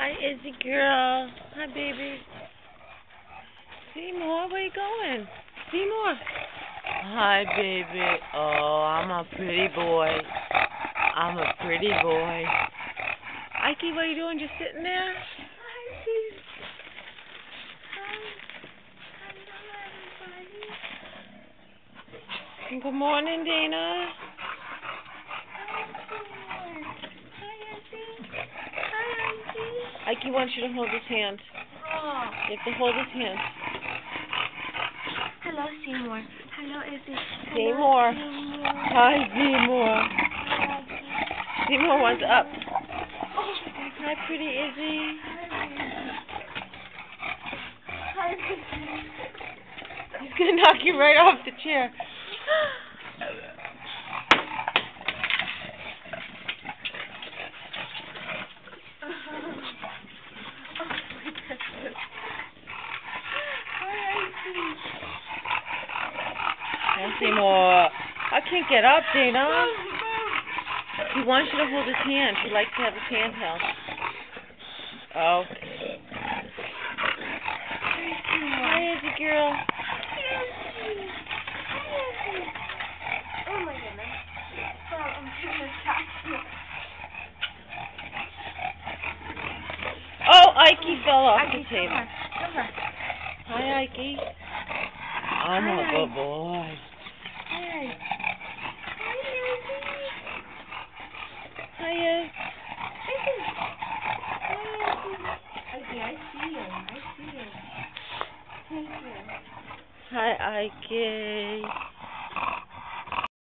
Hi, Izzy girl. Hi, baby. Seymour, where you going? Seymour. Hi, baby. Oh, I'm a pretty boy. I'm a pretty boy. Ike, what are you doing? Just sitting there? Hi, hello, everybody. Good morning, Dana. Hi, Ike wants you to hold his hand. Oh. You have to hold his hand. Hello, Seymour. Hello, Izzy. Seymour. Hi, Seymour. Seymour wants up. Oh. Hi, pretty Izzy. Hi. He's gonna knock you right off the chair. Hi, Seymour. I can't get up, Dana. He wants you to hold his hand. He likes to have his hand held. Oh. Hi, Izzy girl. Oh my goodness. Well, I'm trying to catch you. Oh, Ike fell off the table. Come on. Hi, Ike. I'm a good boy. Hi. Hi, Iz. Okay, I see you. Thank you. Hi, Ike.